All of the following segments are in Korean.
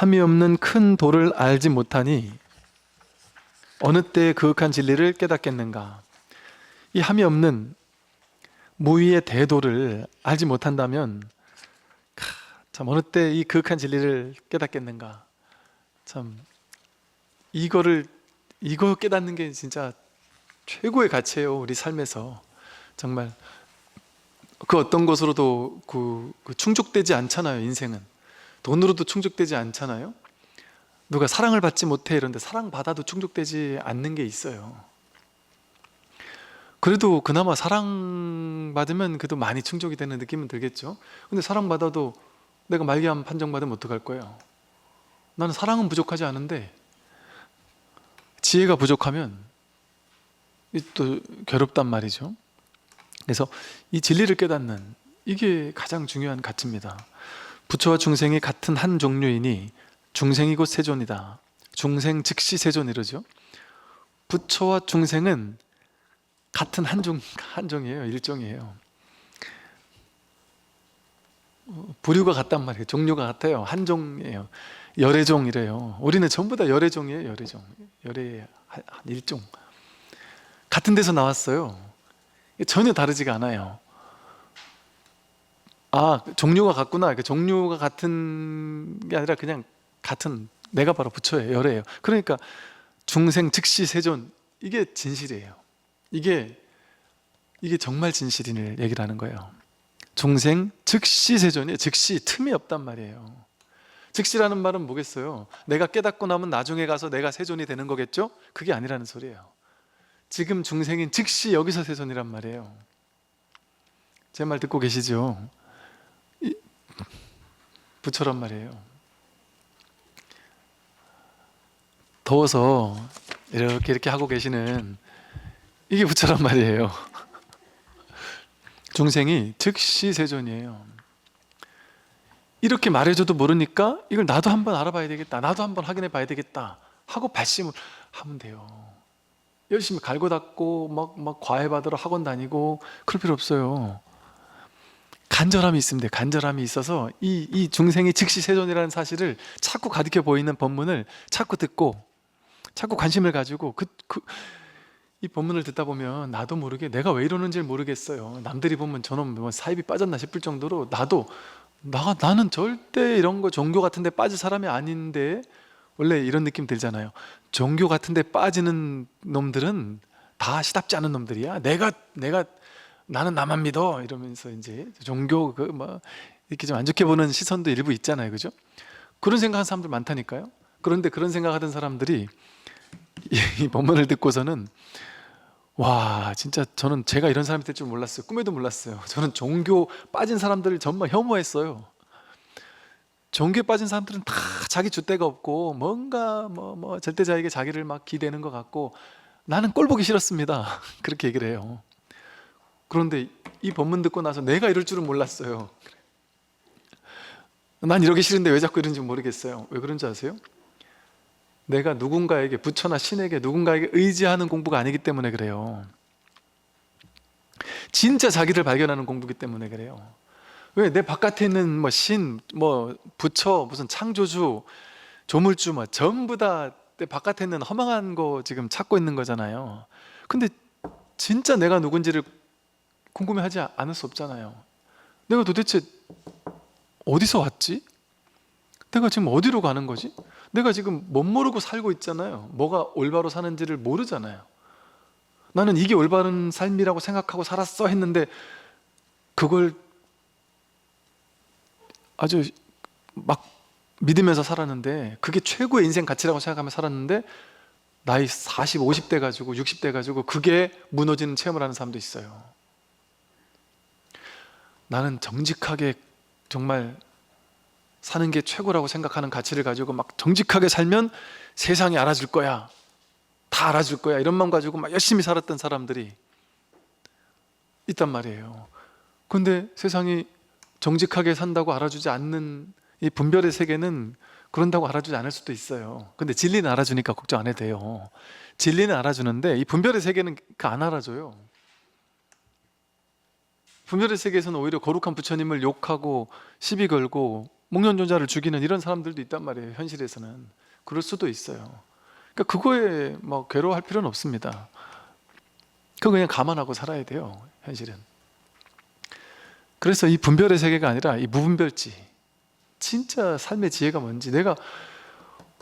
함이 없는 큰 도를 알지 못하니 어느 때에 그윽한 진리를 깨닫겠는가. 이 함이 없는 무위의 대도를 알지 못한다면 참 어느 때 이 그윽한 진리를 깨닫겠는가. 참 이거 깨닫는 게 진짜 최고의 가치예요. 우리 삶에서 정말 그 어떤 것으로도 충족되지 않잖아요. 인생은 돈으로도 충족되지 않잖아요. 누가 사랑을 받지 못해 이런데 사랑받아도 충족되지 않는 게 있어요. 그래도 그나마 사랑받으면 그래도 많이 충족이 되는 느낌은 들겠죠. 근데 사랑받아도 내가 말기암 판정받으면 어떡할 거예요? 나는 사랑은 부족하지 않은데 지혜가 부족하면 또 괴롭단 말이죠. 그래서 이 진리를 깨닫는 이게 가장 중요한 가치입니다. 부처와 중생이 같은 한 종류이니 중생이 곧 세존이다. 중생 즉시 세존 이러죠. 부처와 중생은 같은 한 종이에요. 일종이에요. 부류가 같단 말이에요. 종류가 같아요. 한 종이에요. 열애종이래요. 우리는 전부 다 열애종이에요. 열애종. 열애 한 일종. 같은 데서 나왔어요. 전혀 다르지가 않아요. 아, 종류가 같구나. 종류가 같은 게 아니라 그냥 같은, 내가 바로 부처예요. 열애예요. 그러니까 중생 즉시 세존, 이게 진실이에요. 이게 정말 진실인을 얘기를 하는 거예요. 중생 즉시 세존이에요. 즉시, 틈이 없단 말이에요. 즉시라는 말은 뭐겠어요? 내가 깨닫고 나면 나중에 가서 내가 세존이 되는 거겠죠? 그게 아니라는 소리예요. 지금 중생인 즉시 여기서 세존이란 말이에요. 제 말 듣고 계시죠? 부처란 말이에요. 더워서 이렇게 하고 계시는 이게 부처란 말이에요. 중생이 즉시 세존이에요. 이렇게 말해줘도 모르니까 이걸 나도 한번 알아봐야 되겠다, 나도 한번 확인해 봐야 되겠다 하고 발심을 하면 돼요. 열심히 갈고 닦고 막 과외 받으러 학원 다니고 그럴 필요 없어요. 간절함이 있으면 돼요. 간절함이 있어서 이 중생이 즉시 세존이라는 사실을 자꾸 가득해 보이는 법문을 자꾸 듣고 자꾸 관심을 가지고 이 법문을 듣다 보면 나도 모르게 내가 왜 이러는지 모르겠어요. 남들이 보면 저놈 뭐 사입이 빠졌나 싶을 정도로 나는 절대 이런 거 종교 같은 데 빠질 사람이 아닌데, 원래 이런 느낌 들잖아요. 종교 같은 데 빠지는 놈들은 다 시답지 않은 놈들이야. 나는 나만 믿어 이러면서 이제 종교 이렇게 좀 안 좋게 보는 시선도 일부 있잖아요. 그죠? 그런 생각하는 사람들 많다니까요. 그런데 그런 생각하던 사람들이 이 법문을 듣고서는 와, 진짜 저는 제가 이런 사람이 될 줄 몰랐어요. 꿈에도 몰랐어요. 저는 종교 빠진 사람들을 정말 혐오했어요. 종교에 빠진 사람들은 다 자기 줏대가 없고 뭔가 절대자에게 자기를 막 기대는 것 같고, 나는 꼴 보기 싫었습니다. 그렇게 얘기를 해요. 그런데 이 법문 듣고 나서 내가 이럴 줄은 몰랐어요. 난 이러기 싫은데 왜 자꾸 이런지 모르겠어요. 왜 그런지 아세요? 내가 누군가에게, 부처나 신에게 누군가에게 의지하는 공부가 아니기 때문에 그래요. 진짜 자기를 발견하는 공부이기 때문에 그래요. 왜? 내 바깥에 있는 신, 부처, 무슨 창조주, 조물주 전부 다 내 바깥에 있는 허망한 거 지금 찾고 있는 거잖아요. 근데 진짜 내가 누군지를 궁금해하지 않을 수 없잖아요. 내가 도대체 어디서 왔지? 내가 지금 어디로 가는 거지? 내가 지금 못 모르고 살고 있잖아요. 뭐가 올바로 사는지를 모르잖아요. 나는 이게 올바른 삶이라고 생각하고 살았어 했는데 그걸 아주 막 믿으면서 살았는데, 그게 최고의 인생 가치라고 생각하며 살았는데 나이 40, 50대 가지고 60대 가지고 그게 무너지는 체험을 하는 사람도 있어요. 나는 정직하게 정말 사는 게 최고라고 생각하는 가치를 가지고 막 정직하게 살면 세상이 알아줄 거야, 다 알아줄 거야, 이런 마음 가지고 막 열심히 살았던 사람들이 있단 말이에요. 근데 세상이 정직하게 산다고 알아주지 않는 이 분별의 세계는 그런다고 알아주지 않을 수도 있어요. 근데 진리는 알아주니까 걱정 안 해도 돼요. 진리는 알아주는데 이 분별의 세계는 안 알아줘요. 분별의 세계에서는 오히려 거룩한 부처님을 욕하고 시비 걸고 목련존자를 죽이는 이런 사람들도 있단 말이에요. 현실에서는 그럴 수도 있어요. 그러니까 그거에 뭐 괴로워할 필요는 없습니다. 그거 그냥 감안하고 살아야 돼요, 현실은. 그래서 이 분별의 세계가 아니라 이 무분별지, 진짜 삶의 지혜가 뭔지, 내가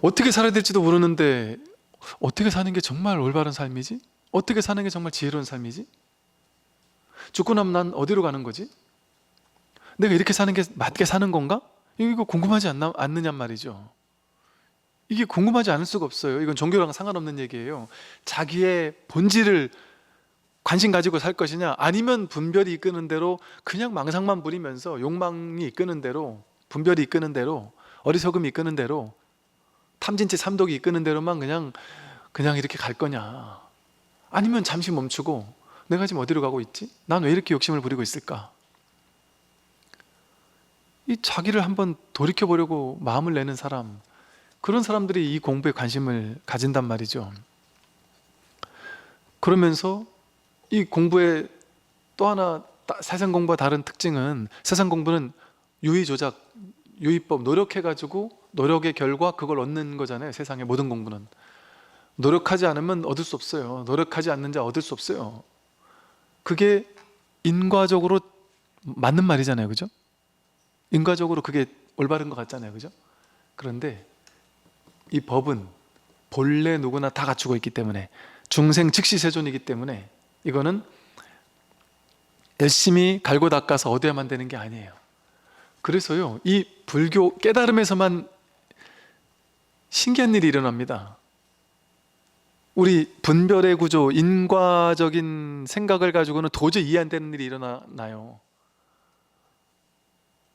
어떻게 살아야 될지도 모르는데 어떻게 사는 게 정말 올바른 삶이지? 어떻게 사는 게 정말 지혜로운 삶이지? 죽고 나면 난 어디로 가는 거지? 내가 이렇게 사는 게 맞게 사는 건가? 이거 궁금하지 않느냔 말이죠. 이게 궁금하지 않을 수가 없어요. 이건 종교랑 상관없는 얘기예요. 자기의 본질을 관심 가지고 살 것이냐, 아니면 분별이 이끄는 대로 그냥 망상만 부리면서 욕망이 이끄는 대로, 분별이 이끄는 대로, 어리석음이 이끄는 대로, 탐진치 삼독이 이끄는 대로만 그냥 이렇게 갈 거냐, 아니면 잠시 멈추고 내가 지금 어디로 가고 있지? 난 왜 이렇게 욕심을 부리고 있을까? 이 자기를 한번 돌이켜보려고 마음을 내는 사람, 그런 사람들이 이 공부에 관심을 가진단 말이죠. 그러면서 이 공부의 또 하나, 세상 공부와 다른 특징은, 세상 공부는 유의조작, 유의법, 노력해가지고 노력의 결과 그걸 얻는 거잖아요. 세상의 모든 공부는 노력하지 않으면 얻을 수 없어요. 노력하지 않는 자 얻을 수 없어요. 그게 인과적으로 맞는 말이잖아요, 그죠? 인과적으로 그게 올바른 것 같잖아요, 그죠? 그런데 이 법은 본래 누구나 다 갖추고 있기 때문에, 중생 즉시 세존이기 때문에 이거는 열심히 갈고 닦아서 얻어야만 되는 게 아니에요. 그래서요, 이 불교 깨달음에서만 신기한 일이 일어납니다. 우리 분별의 구조, 인과적인 생각을 가지고는 도저히 이해 안 되는 일이 일어나요.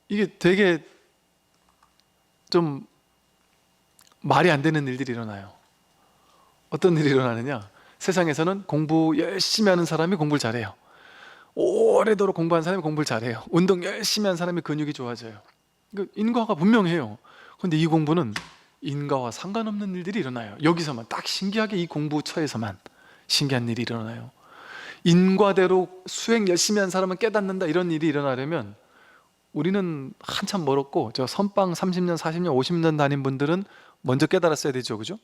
이게 되게 좀 말이 안 되는 일들이 일어나요. 어떤 일이 일어나느냐, 세상에서는 공부 열심히 하는 사람이 공부를 잘해요. 오래도록 공부한 사람이 공부를 잘해요. 운동 열심히 한 사람이 근육이 좋아져요. 인과가 분명해요. 그런데 이 공부는 인과와 상관없는 일들이 일어나요. 여기서만, 딱 신기하게 이 공부처에서만 신기한 일이 일어나요. 인과대로 수행 열심히 한 사람은 깨닫는다, 이런 일이 일어나려면 우리는 한참 멀었고, 저 선방 30년, 40년, 50년 다닌 분들은 먼저 깨달았어야 되죠, 그죠?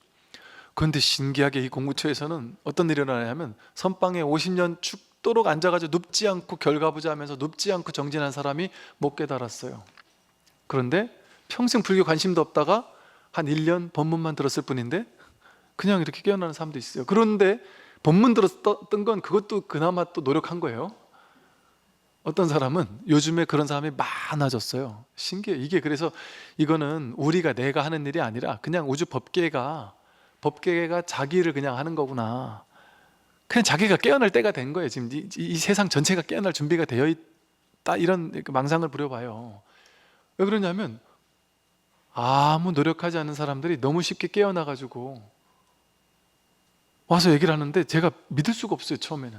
그런데 신기하게 이 공부처에서는 어떤 일이 일어나냐면, 선방에 50년 죽도록 앉아가지고 눕지 않고 결과부자 하면서 눕지 않고 정진한 사람이 못 깨달았어요. 그런데 평생 불교 관심도 없다가 한 1년 법문만 들었을 뿐인데 그냥 이렇게 깨어나는 사람도 있어요. 그런데 법문 들었던 건 그것도 그나마 또 노력한 거예요. 어떤 사람은 요즘에 그런 사람이 많아졌어요. 신기해요. 이게 그래서 이거는 우리가, 내가 하는 일이 아니라 그냥 우주 법계가 자기를 그냥 하는 거구나. 그냥 자기가 깨어날 때가 된 거예요. 지금 이 세상 전체가 깨어날 준비가 되어 있다, 이런 망상을 부려봐요. 왜 그러냐면 아무 노력하지 않는 사람들이 너무 쉽게 깨어나가지고 와서 얘기를 하는데 제가 믿을 수가 없어요. 처음에는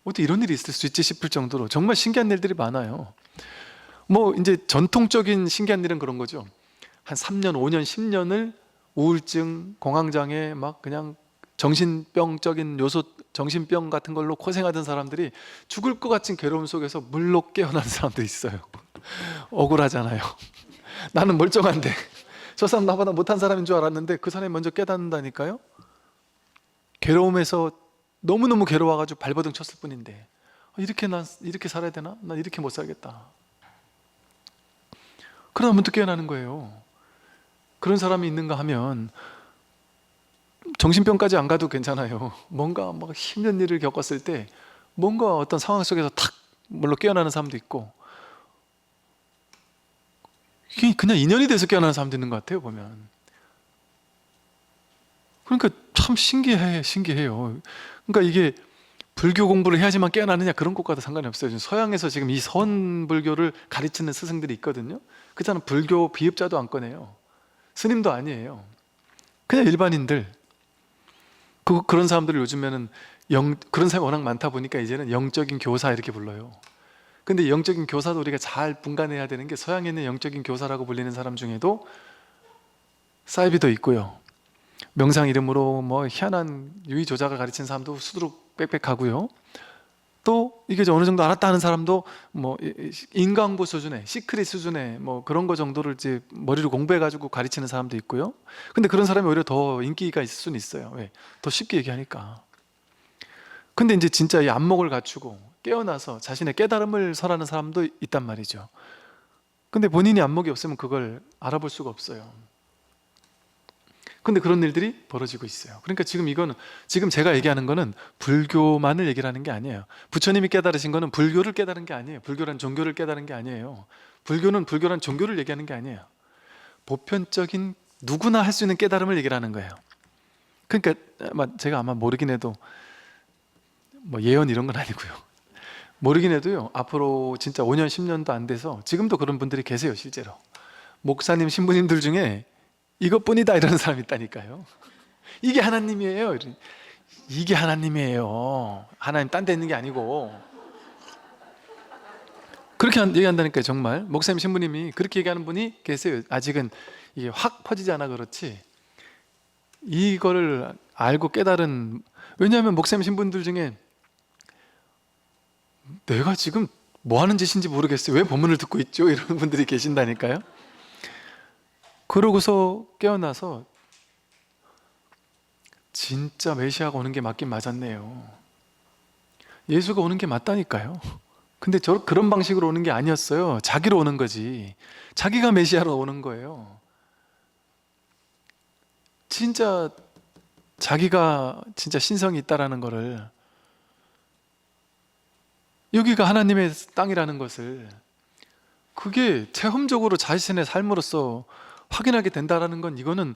어떻게 이런 일이 있을 수 있지 싶을 정도로 정말 신기한 일들이 많아요. 뭐 이제 전통적인 신기한 일은 그런 거죠. 한 3년, 5년, 10년을 우울증, 공황장애, 막 그냥 정신병적인 요소, 정신병 같은 걸로 고생하던 사람들이 죽을 것 같은 괴로움 속에서 물로 깨어나는 사람들이 있어요. 억울하잖아요. 나는 멀쩡한데 저 사람 나보다 못한 사람인 줄 알았는데 그 사람이 먼저 깨닫는다니까요. 괴로움에서 너무너무 괴로워가지고 발버둥 쳤을 뿐인데 이렇게 살아야 되나? 난 이렇게 못 살겠다. 그러다 문득 깨어나는 거예요. 그런 사람이 있는가 하면 정신병까지 안 가도 괜찮아요. 뭔가 막 힘든 일을 겪었을 때 뭔가 어떤 상황 속에서 탁 물로 깨어나는 사람도 있고, 이게 그냥 인연이 돼서 깨어나는 사람도 있는 것 같아요, 보면. 그러니까 참 신기해요. 그러니까 이게 불교 공부를 해야지만 깨어나느냐, 그런 것과도 상관이 없어요. 서양에서 지금 이 서원불교를 가르치는 스승들이 있거든요. 그 사람은 불교 비읍자도 안 꺼내요. 스님도 아니에요. 그냥 일반인들. 그런 사람들을 요즘에는 그런 사람이 워낙 많다 보니까 이제는 영적인 교사 이렇게 불러요. 근데 영적인 교사도 우리가 잘 분간해야 되는 게, 서양에 있는 영적인 교사라고 불리는 사람 중에도 사이비도 있고요, 명상 이름으로 뭐 희한한 유의 조작을 가르치는 사람도 수두룩 빽빽하고요, 또 이게 어느 정도 알았다 하는 사람도 뭐 인강부 수준의 시크릿 수준의 뭐 그런 거 정도를 이제 머리로 공부해가지고 가르치는 사람도 있고요. 근데 그런 사람이 오히려 더 인기가 있을 수는 있어요. 왜? 더 쉽게 얘기하니까. 근데 이제 진짜 이 안목을 갖추고 깨어나서 자신의 깨달음을 설하는 사람도 있단 말이죠. 근데 본인이 안목이 없으면 그걸 알아볼 수가 없어요. 근데 그런 일들이 벌어지고 있어요. 그러니까 지금 이거는, 지금 제가 얘기하는 거는 불교만을 얘기를 하는 게 아니에요. 부처님이 깨달으신 거는 불교를 깨달은 게 아니에요. 불교란 종교를 깨달은 게 아니에요. 불교는 불교란 종교를 얘기하는 게 아니에요. 보편적인 누구나 할 수 있는 깨달음을 얘기를 하는 거예요. 그러니까 제가 아마 모르긴 해도 뭐 예언 이런 건 아니고요. 모르긴 해도요, 앞으로 진짜 5년 10년도 안 돼서 지금도 그런 분들이 계세요. 실제로 목사님 신부님들 중에 이것뿐이다 이러는 사람이 있다니까요. 이게 하나님이에요. 이게 하나님이에요. 하나님 딴 데 있는 게 아니고. 그렇게 얘기한다니까요. 정말 목사님 신부님이 그렇게 얘기하는 분이 계세요. 아직은 이게 확 퍼지지 않아 그렇지, 이거를 알고 깨달은, 왜냐하면 목사님 신부님들 중에 내가 지금 뭐 하는 짓인지 모르겠어요, 왜 법문을 듣고 있죠? 이런 분들이 계신다니까요. 그러고서 깨어나서 진짜 메시아가 오는 게 맞긴 맞았네요. 예수가 오는 게 맞다니까요. 근데 그런 방식으로 오는 게 아니었어요. 자기로 오는 거지. 자기가 메시아로 오는 거예요. 진짜 자기가 진짜 신성이 있다라는 거를, 여기가 하나님의 땅이라는 것을, 그게 체험적으로 자신의 삶으로서 확인하게 된다라는 건, 이거는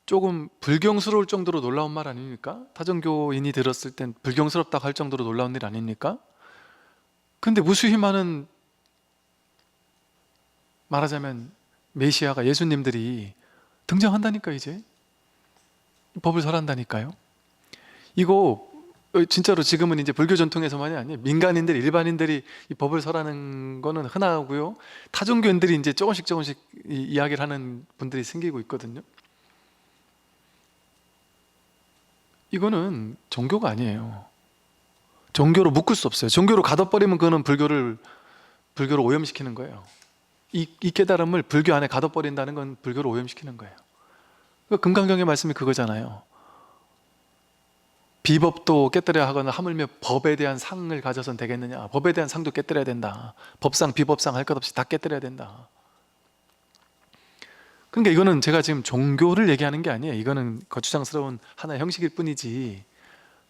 조금 불경스러울 정도로 놀라운 말 아닙니까? 타종교인이 들었을 땐 불경스럽다고 할 정도로 놀라운 일 아닙니까? 근데 무수히 많은, 말하자면 메시아가, 예수님들이 등장한다니까. 이제 법을 설한다니까요. 이거 진짜로 지금은 이제 불교 전통에서만이 아니에요. 민간인들, 일반인들이 이 법을 설하는 거는 흔하고요, 타종교인들이 이제 조금씩 이야기를 하는 분들이 생기고 있거든요. 이거는 종교가 아니에요. 종교로 묶을 수 없어요. 종교로 가둬버리면 그거는 불교를 오염시키는 거예요. 이 깨달음을 불교 안에 가둬버린다는 건 불교를 오염시키는 거예요. 금강경의 말씀이 그거잖아요. 비법도 깨뜨려야 하거나 하물며 법에 대한 상을 가져선 되겠느냐. 법에 대한 상도 깨뜨려야 된다. 법상 비법상 할 것 없이 다 깨뜨려야 된다. 그러니까 이거는 제가 지금 종교를 얘기하는 게 아니에요. 이거는 거추장스러운 하나의 형식일 뿐이지,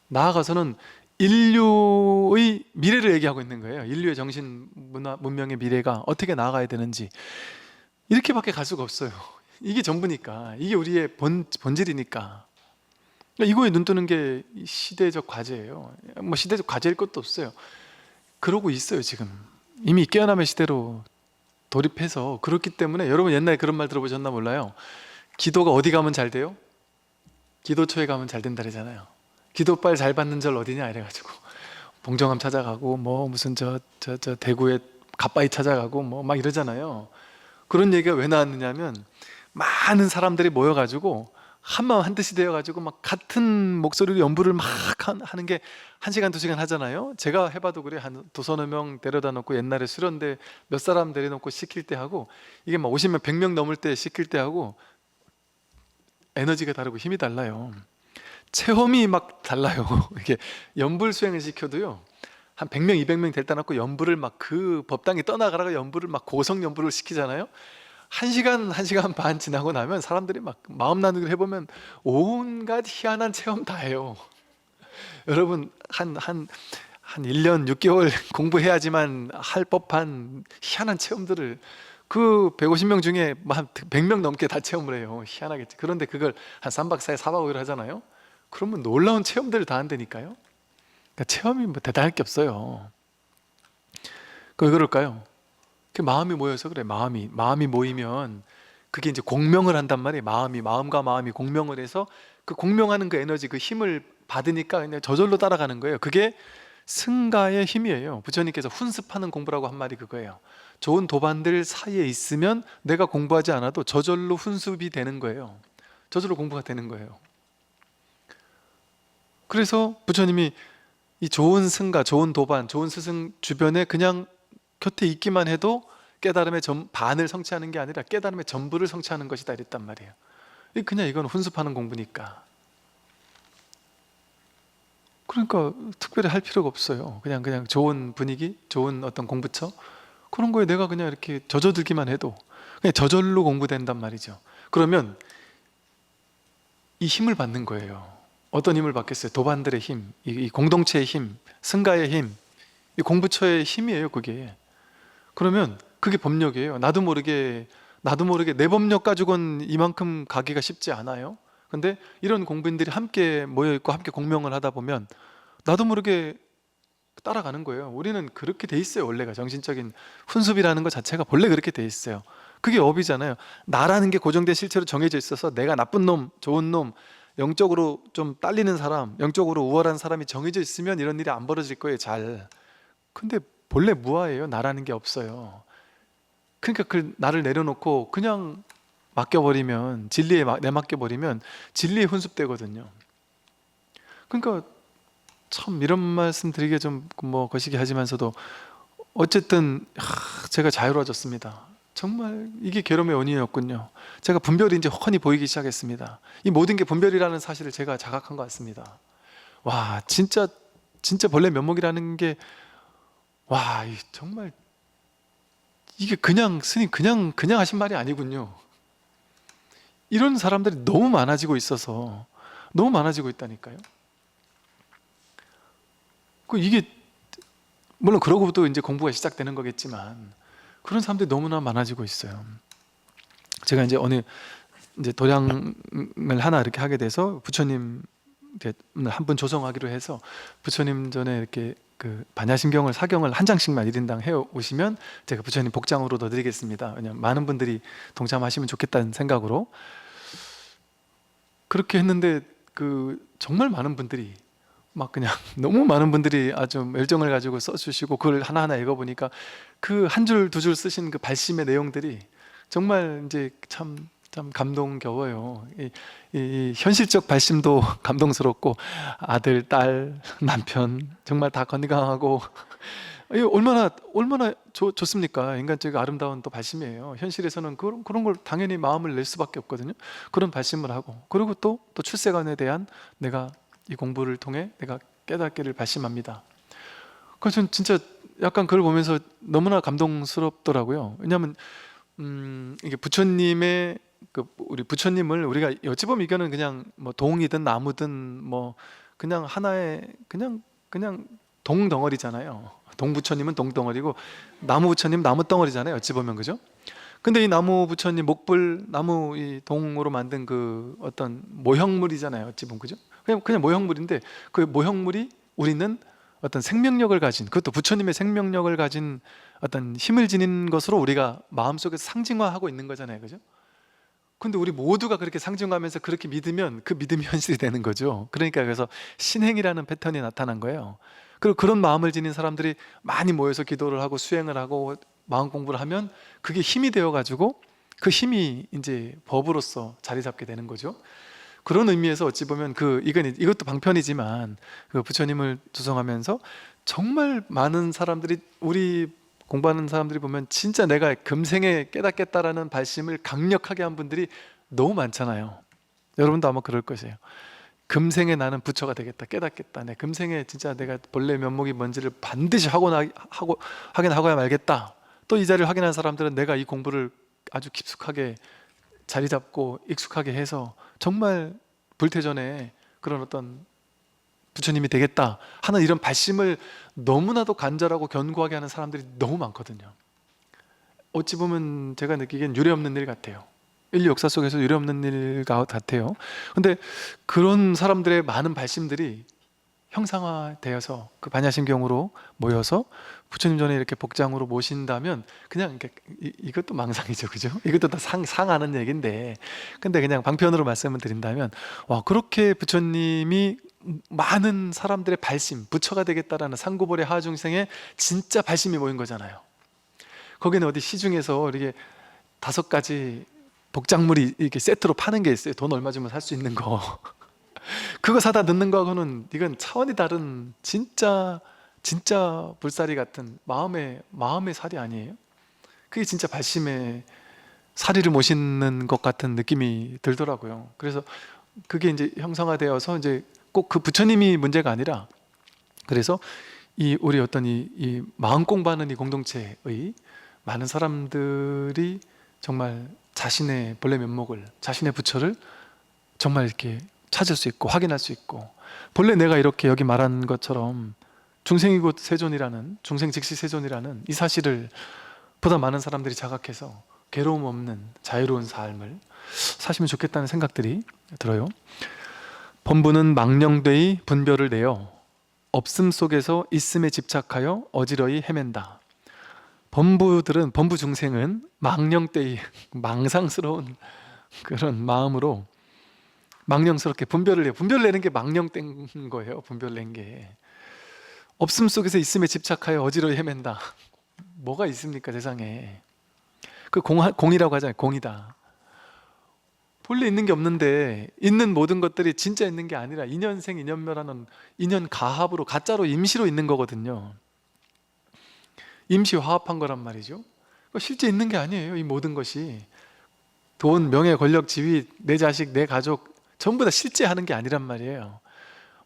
나아가서는 인류의 미래를 얘기하고 있는 거예요. 인류의 정신, 문화, 문명의 미래가 어떻게 나아가야 되는지, 이렇게밖에 갈 수가 없어요. 이게 전부니까, 이게 우리의 본질이니까. 이거에 눈 뜨는 게 시대적 과제예요. 뭐 시대적 과제일 것도 없어요. 그러고 있어요. 지금 이미 깨어남의 시대로 돌입해서. 그렇기 때문에 여러분 옛날에 그런 말 들어보셨나 몰라요. 기도가 어디 가면 잘 돼요? 기도처에 가면 잘 된다 그러잖아요. 기도빨 잘 받는 절 어디냐 이래가지고 봉정암 찾아가고 뭐 무슨 저 대구에 갓바위 찾아가고 뭐 막 이러잖아요. 그런 얘기가 왜 나왔느냐면, 많은 사람들이 모여가지고 한마음 한뜻이 되어가지고 막 같은 목소리로 연부를 막 하는 게 1시간 2시간 하잖아요. 제가 해봐도 그래. 한 2~3명 데려다 놓고, 옛날에 수련대 몇 사람 데려놓고 시킬 때 하고, 이게 막 50명 100명 넘을 때 시킬 때 하고 에너지가 다르고 힘이 달라요. 체험이 막 달라요. 이게 연불 수행을 시켜도요, 한 100명 200명 데려다 놓고 연불을 막, 그 법당에 떠나가라고 연불을 막 고성 연불을 시키잖아요. 1시간 반 지나고 나면 사람들이 막 마음 나누기를 해보면 온갖 희한한 체험 다 해요. 여러분 한 1년 6개월 공부해야지만 할 법한 희한한 체험들을 그 150명 중에 한 100명 넘게 다 체험을 해요. 희한하겠지. 그런데 그걸 한 3박 4일 4박 5일 하잖아요. 그러면 놀라운 체험들을 다 한다니까요. 그러니까 체험이 뭐 대단할 게 없어요. 왜 그럴까요? 그 마음이 모여서 그래. 마음이 모이면 그게 이제 공명을 한단 말이에요. 마음과 마음이 공명을 해서, 그 공명하는 그 에너지, 그 힘을 받으니까 그냥 저절로 따라가는 거예요. 그게 승가의 힘이에요. 부처님께서 훈습하는 공부라고 한 말이 그거예요. 좋은 도반들 사이에 있으면 내가 공부하지 않아도 저절로 훈습이 되는 거예요. 저절로 공부가 되는 거예요. 그래서 부처님이 이 좋은 승가, 좋은 도반, 좋은 스승 주변에 그냥 곁에 있기만 해도 깨달음의 반을 성취하는 게 아니라 깨달음의 전부를 성취하는 것이다 이랬단 말이에요. 그냥 이건 훈습하는 공부니까. 그러니까 특별히 할 필요가 없어요. 그냥 좋은 분위기, 좋은 어떤 공부처, 그런 거에 내가 그냥 이렇게 젖어들기만 해도 그냥 저절로 공부된단 말이죠. 그러면 이 힘을 받는 거예요. 어떤 힘을 받겠어요? 도반들의 힘, 이 공동체의 힘, 승가의 힘, 이 공부처의 힘이에요, 그게. 그러면 그게 법력이에요. 나도 모르게 내 법력 가지고는 이만큼 가기가 쉽지 않아요. 근데 이런 공부인들이 함께 모여있고 함께 공명을 하다 보면 나도 모르게 따라가는 거예요. 우리는 그렇게 돼 있어요. 원래가 정신적인 훈습이라는 것 자체가 원래 그렇게 돼 있어요. 그게 업이잖아요. 나라는 게 고정된 실체로 정해져 있어서 내가 나쁜 놈, 좋은 놈, 영적으로 좀 딸리는 사람, 영적으로 우월한 사람이 정해져 있으면 이런 일이 안 벌어질 거예요, 잘. 근데 본래 무아예요. 나라는 게 없어요. 그러니까 그 나를 내려놓고 그냥 맡겨버리면, 진리에 내맡겨버리면 진리에 훈습되거든요. 그러니까 참 이런 말씀 드리기 좀 뭐 거시기 하지만서도 어쨌든 제가 자유로워졌습니다. 정말 이게 괴로움의 원인이었군요. 제가 분별이 이제 훤히 보이기 시작했습니다. 이 모든 게 분별이라는 사실을 제가 자각한 것 같습니다. 와, 진짜 본래 면목이라는 게, 와, 정말 이게 그냥 스님 그냥 하신 말이 아니군요. 이런 사람들이 너무 많아지고 있어서, 너무 많아지고 있다니까요. 이게 물론 그러고부터 이제 공부가 시작되는 거겠지만 그런 사람들이 너무나 많아지고 있어요. 제가 이제 어느 이제 도량을 하나 이렇게 하게 돼서 부처님 한 분 조성하기로 해서 부처님 전에 이렇게 그 반야심경을 사경을 한 장씩만 1인당 해 오시면 제가 부처님 복장으로 넣어드리겠습니다. 왜냐면 많은 분들이 동참하시면 좋겠다는 생각으로 그렇게 했는데 정말 많은 분들이 막 그냥 너무 많은 분들이 아주 열정을 가지고 써주시고 그걸 하나하나 읽어보니까 그 한 줄 두 줄 쓰신 그 발심의 내용들이 정말 이제 참 감동겨워요. 이 현실적 발심도 감동스럽고 아들, 딸, 남편 정말 다 건강하고 얼마나 좋습니까? 인간적인 아름다운 또 발심이에요. 현실에서는 그런 걸 당연히 마음을 낼 수밖에 없거든요. 그런 발심을 하고 그리고 또 출세관에 대한 내가 이 공부를 통해 내가 깨닫기를 발심합니다. 그래서 저는 진짜 약간 그걸 보면서 너무나 감동스럽더라고요. 왜냐하면 이게 부처님의 우리 부처님을 우리가 어찌 보면 이거는 그냥 뭐 동이든 나무든 뭐 그냥 하나의 그냥 동덩어리잖아요. 동부처님은 동덩어리고 나무 부처님 나무 덩어리잖아요. 어찌 보면 그죠? 근데 이 나무 부처님 목불 나무 이 동으로 만든 그 어떤 모형물이잖아요. 어찌 보면 그죠? 그냥 모형물인데 그 모형물이 우리는 어떤 생명력을 가진, 그것도 부처님의 생명력을 가진 어떤 힘을 지닌 것으로 우리가 마음속에 상징화하고 있는 거잖아요. 그죠? 근데 우리 모두가 그렇게 상징하면서 그렇게 믿으면 그 믿음이 현실이 되는 거죠. 그러니까 그래서 신행이라는 패턴이 나타난 거예요. 그리고 그런 마음을 지닌 사람들이 많이 모여서 기도를 하고 수행을 하고 마음 공부를 하면 그게 힘이 되어 가지고 그 힘이 이제 법으로서 자리 잡게 되는 거죠. 그런 의미에서 어찌 보면 이것도 방편이지만 그 부처님을 조성하면서 정말 많은 사람들이, 우리 공부하는 사람들이 보면 진짜 내가 금생에 깨닫겠다라는 발심을 강력하게 한 분들이 너무 많잖아요. 여러분도 아마 그럴 것이에요. 금생에 나는 부처가 되겠다, 깨닫겠다, 내 금생에 진짜 내가 본래 면목이 뭔지를 반드시 확인하고야 말겠다. 또 이 자리를 확인한 사람들은 내가 이 공부를 아주 깊숙하게 자리 잡고 익숙하게 해서 정말 불퇴전에 그런 어떤 부처님이 되겠다 하는 이런 발심을 너무나도 간절하고 견고하게 하는 사람들이 너무 많거든요. 어찌 보면 제가 느끼기엔 유례없는 일 같아요. 인류 역사 속에서 유례없는 일 같아요. 근데 그런 사람들의 많은 발심들이 형상화되어서 그 반야심경으로 모여서 부처님 전에 이렇게 복장으로 모신다면 그냥 이것도 망상이죠, 그죠? 이것도 다 상하는 얘기인데, 근데 그냥 방편으로 말씀을 드린다면, 와, 그렇게 부처님이 많은 사람들의 발심, 부처가 되겠다라는 상구벌의 하중생의 진짜 발심이 모인 거잖아요. 거기는 어디 시중에서 이렇게 5가지 복장물이 이렇게 세트로 파는 게 있어요. 돈 얼마 주면 살 수 있는 거. 그거 사다 넣는 거하고는 이건 차원이 다른 진짜 불살이 같은 마음의 살이 아니에요? 그게 진짜 발심의 사리를 모시는 것 같은 느낌이 들더라고요. 그래서 그게 이제 형성화되어서 이제 꼭 그 부처님이 문제가 아니라, 그래서 이 우리 어떤 이 마음 공부하는 이 공동체의 많은 사람들이 정말 자신의 본래 면목을, 자신의 부처를 정말 이렇게 찾을 수 있고 확인할 수 있고, 본래 내가 이렇게 여기 말한 것처럼 중생이고 세존이라는, 중생 즉시 세존이라는 이 사실을 보다 많은 사람들이 자각해서 괴로움 없는 자유로운 삶을 사시면 좋겠다는 생각들이 들어요. 범부는 망령되이 분별을 내어 없음 속에서 있음에 집착하여 어지러이 헤맨다. 범부 중생은 망령되이 망상스러운 그런 마음으로 망령스럽게 분별을 내요. 분별을 내는 게 망령된 거예요. 분별을 낸 게. 없음 속에서 있음에 집착하여 어지러이 헤맨다. 뭐가 있습니까 세상에? 그 공이라고 하잖아요. 공이다. 본래 있는 게 없는데, 있는 모든 것들이 진짜 있는 게 아니라 인연생 인연멸하는 인연 가합으로, 가짜로, 임시로 있는 거거든요. 임시 화합한 거란 말이죠. 실제 있는 게 아니에요. 이 모든 것이 돈, 명예, 권력, 지위, 내 자식, 내 가족 전부 다 실제하는 게 아니란 말이에요.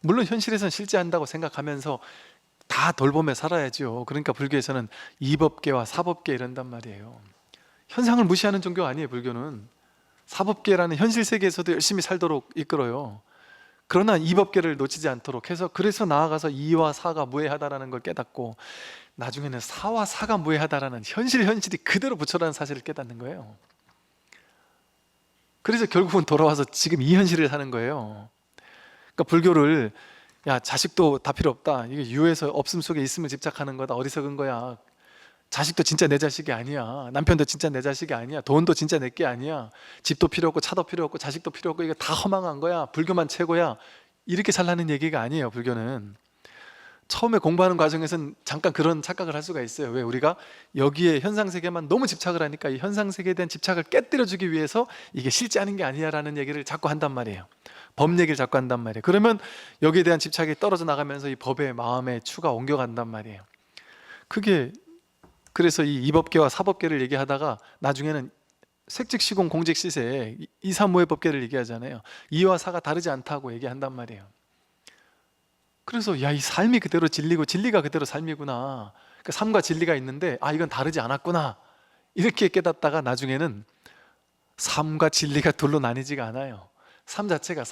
물론 현실에서는 실제한다고 생각하면서 다 돌보며 살아야죠. 그러니까 불교에서는 이법계와 사법계 이런단 말이에요. 현상을 무시하는 종교가 아니에요. 불교는 사법계라는 현실 세계에서도 열심히 살도록 이끌어요. 그러나 이법계를 놓치지 않도록 해서, 그래서 나아가서 이와 사가 무해하다라는 걸 깨닫고, 나중에는 사와 사가 무해하다라는 현실이 그대로 부처라는 사실을 깨닫는 거예요. 그래서 결국은 돌아와서 지금 이 현실을 사는 거예요. 그러니까 불교를, 야 자식도 다 필요 없다, 이게 유에서 없음 속에 있음을 집착하는 거다, 어리석은 거야, 자식도 진짜 내 자식이 아니야, 남편도 진짜 내 자식이 아니야, 돈도 진짜 내 게 아니야, 집도 필요 없고 차도 필요 없고 자식도 필요 없고 이거 다 허망한 거야, 불교만 최고야, 이렇게 살라는 얘기가 아니에요. 불교는 처음에 공부하는 과정에서는 잠깐 그런 착각을 할 수가 있어요. 왜? 우리가 여기에 현상세계만 너무 집착을 하니까 이 현상세계에 대한 집착을 깨뜨려주기 위해서 이게 실제 아닌 게 아니야라는 얘기를 자꾸 한단 말이에요. 법 얘기를 자꾸 한단 말이에요. 그러면 여기에 대한 집착이 떨어져 나가면서 이 법의 마음의 추가 옮겨간단 말이에요. 그게, 그래서 이 이법계와 사법계를 얘기하다가 나중에는 색즉시공 공즉시세, 이사무의 법계를 얘기하잖아요. 이와 사가 다르지 않다고 얘기한단 말이에요. 그래서 야, 이 삶이 그대로 진리고 진리가 그대로 삶이구나, 그러니까 삶과 진리가 있는데 아 이건 다르지 않았구나, 이렇게 깨닫다가 나중에는 삶과 진리가 둘로 나뉘지가 않아요. 삶 자체가